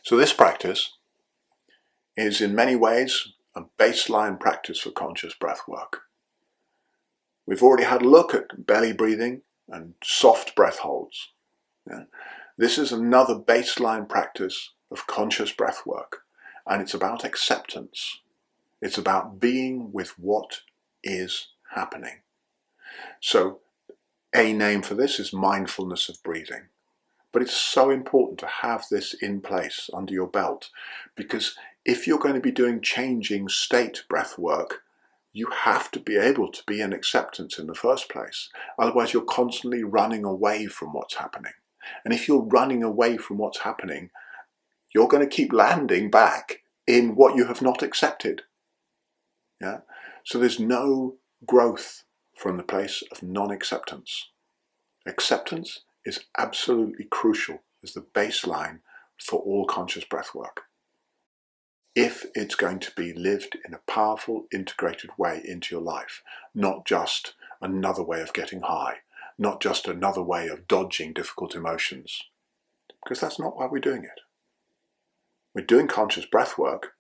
So this practice is in many ways a baseline practice for conscious breath work. We've already had a look at belly breathing and soft breath holds. Yeah? This is another baseline practice of conscious breath work, and it's about acceptance. It's about being with what is happening. So a name for this is mindfulness of breathing. But it's so important to have this in place under your belt, because if you're going to be doing changing state breath work, you have to be able to be in acceptance in the first place. Otherwise, you're constantly running away from what's happening. And if you're running away from what's happening, you're going to keep landing back in what you have not accepted. Yeah? So there's no growth from the place of non-acceptance. Acceptance is absolutely crucial as the baseline for all conscious breath work, if it's going to be lived in a powerful, integrated way into your life, not just another way of getting high, not just another way of dodging difficult emotions, because that's not why we're doing it. We're doing conscious breath work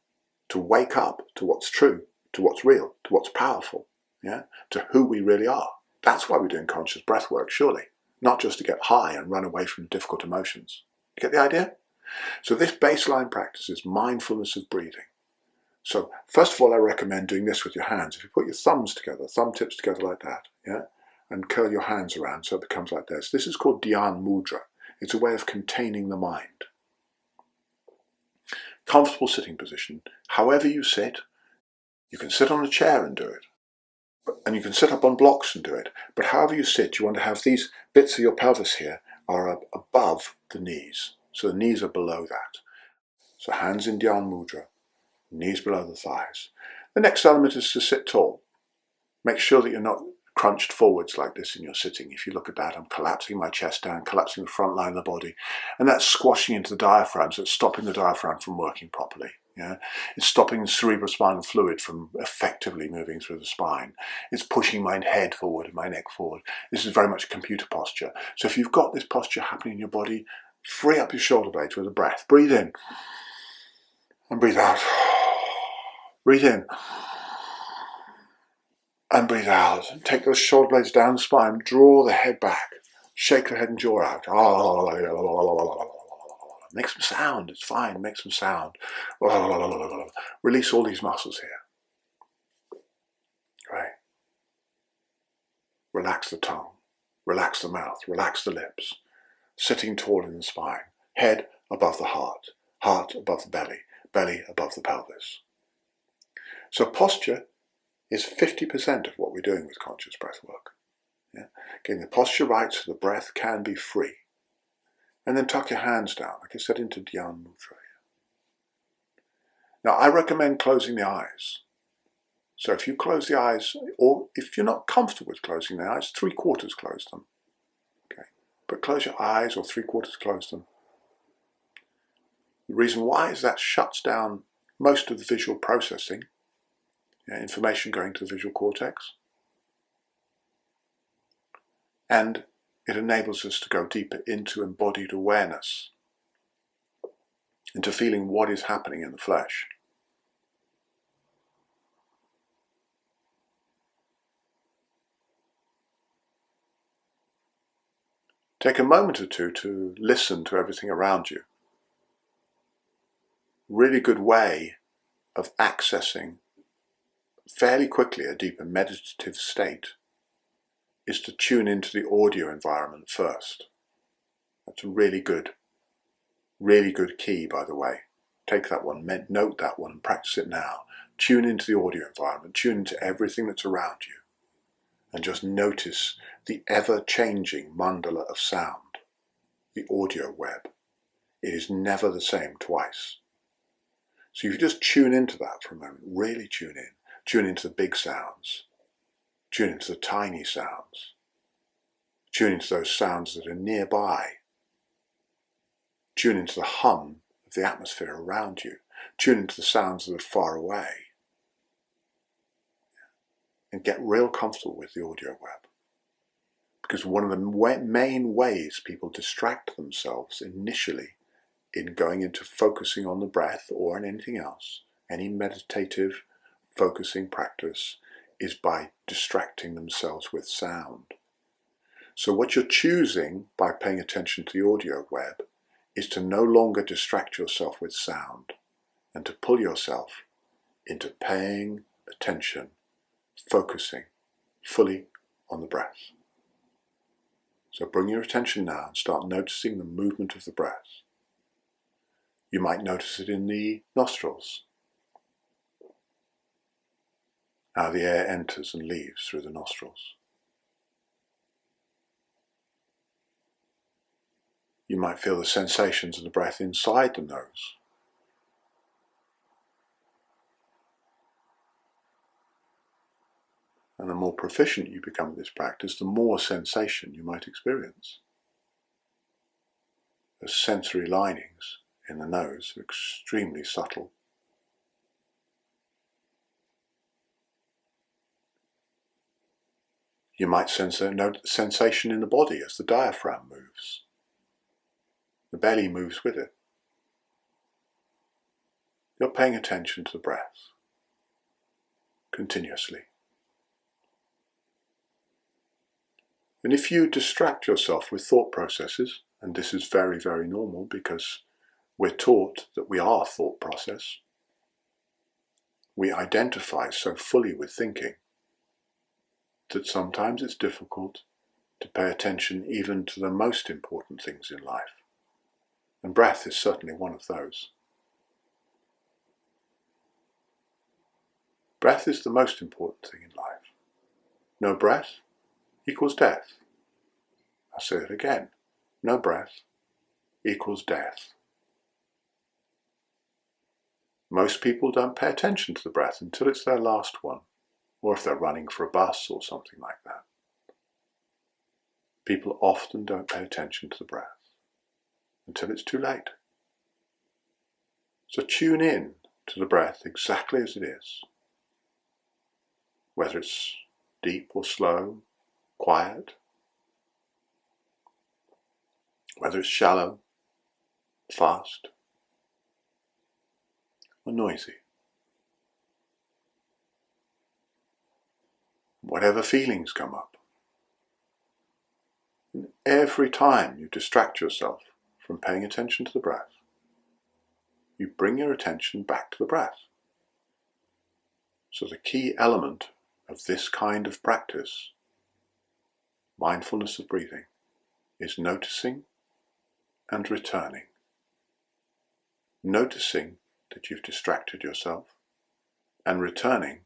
to wake up to what's true, to what's real, to what's powerful, yeah, to who we really are. That's why we're doing conscious breath work, surely. Not just to get high and run away from difficult emotions. You get the idea? So this baseline practice is mindfulness of breathing. So first of all, I recommend doing this with your hands. If you put your thumbs together, thumb tips together like that, yeah, and curl your hands around so it becomes like this. This is called Dhyan Mudra. It's a way of containing the mind. Comfortable sitting position. However you sit, you can sit on a chair and do it. And you can sit up on blocks and do it. But however you sit, you want to have these bits of your pelvis here are above the knees. So the knees are below that. So hands in Dhyan Mudra, knees below the thighs. The next element is to sit tall. Make sure that you're not crunched forwards like this in your sitting. If you look at that, I'm collapsing my chest down, collapsing the front line of the body. And that's squashing into the diaphragm, so it's stopping the diaphragm from working properly. Yeah? It's stopping the cerebrospinal fluid from effectively moving through the spine. It's pushing my head forward and my neck forward. This is very much a computer posture. So if you've got this posture happening in your body, free up your shoulder blades with a breath. Breathe in and breathe out. Breathe in and breathe out. Take those shoulder blades down the spine. Draw the head back. Shake the head and jaw out. Make some sound. It's fine. Make some sound. Release all these muscles here. Right. Relax the tongue. Relax the mouth. Relax the lips. Sitting tall in the spine. Head above the heart. Heart above the belly. Belly above the pelvis. So posture is 50% of what we're doing with conscious breath work. Yeah? Getting the posture right so the breath can be free. And then tuck your hands down, like I said, into Dhyan Mudra. Now, I recommend closing the eyes. So if you close the eyes, or if you're not comfortable with closing the eyes, 3/4 close them. Okay? But close your eyes or 3/4 close them. The reason why is that shuts down most of the visual processing, information going to the visual cortex. And it enables us to go deeper into embodied awareness, into feeling what is happening in the flesh. Take a moment or two to listen to everything around you. Really good way of accessing fairly quickly a deeper meditative state is to tune into the audio environment first. That's a really good key, by the way. Take that one, note that one, and practice it now. Tune into the audio environment, tune into everything that's around you, and just notice the ever-changing mandala of sound, the audio web. It is never the same twice. So if you just tune into that for a moment, really tune into the big sounds, tune into the tiny sounds, tune into those sounds that are nearby, tune into the hum of the atmosphere around you, tune into the sounds that are far away, and get real comfortable with the audio web. Because one of the main ways people distract themselves initially in going into focusing on the breath or in anything else, any meditative focusing practice, is by distracting themselves with sound. So what you're choosing by paying attention to the audio web is to no longer distract yourself with sound and to pull yourself into paying attention, focusing fully on the breath. So bring your attention now and start noticing the movement of the breath. You might notice it in the nostrils, how the air enters and leaves through the nostrils. You might feel the sensations of the breath inside the nose. And the more proficient you become at this practice, the more sensation you might experience. The sensory linings in the nose are extremely subtle. You might sense a sensation in the body as the diaphragm moves. The belly moves with it. You're paying attention to the breath continuously. And if you distract yourself with thought processes, and this is very, very normal because we're taught that we are thought process, we identify so fully with thinking that sometimes it's difficult to pay attention even to the most important things in life. And breath is certainly one of those. Breath is the most important thing in life. No breath equals death. I'll say it again. No breath equals death. Most people don't pay attention to the breath until it's their last one, or if they're running for a bus or something like that. People often don't pay attention to the breath until it's too late. So tune in to the breath exactly as it is, whether it's deep or slow, quiet, whether it's shallow, fast, or noisy. Whatever feelings come up. And every time you distract yourself from paying attention to the breath, you bring your attention back to the breath. So the key element of this kind of practice, mindfulness of breathing, is noticing and returning. Noticing that you've distracted yourself and returning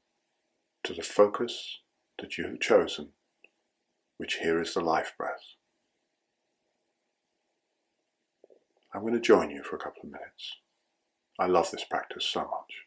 to the focus that you have chosen, which here is the life breath. I'm going to join you for a couple of minutes. I love this practice so much.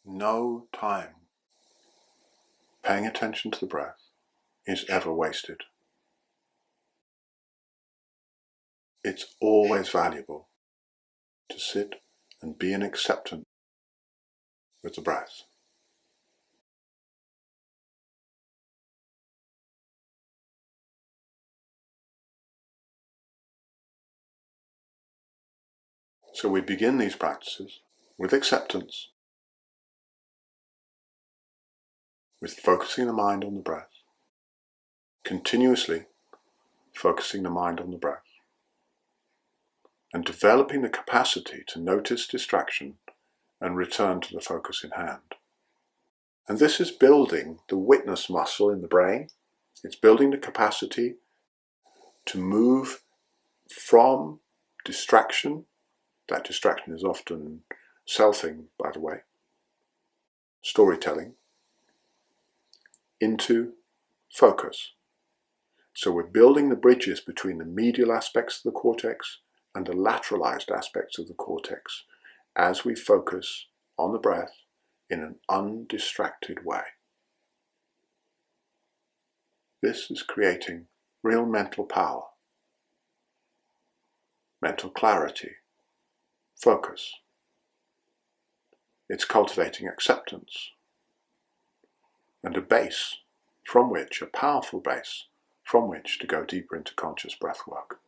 No time paying attention to the breath is ever wasted. It's always valuable to sit and be in acceptance with the breath. So we begin these practices with acceptance, with focusing the mind on the breath, continuously focusing the mind on the breath, and developing the capacity to notice distraction and return to the focus in hand. And this is building the witness muscle in the brain. It's building the capacity to move from distraction. That distraction is often selfing, by the way, storytelling, into focus. So we're building the bridges between the medial aspects of the cortex and the lateralized aspects of the cortex as we focus on the breath in an undistracted way. This is creating real mental power, mental clarity, focus. It's cultivating acceptance and a base from which, a powerful base from which to go deeper into conscious breath work.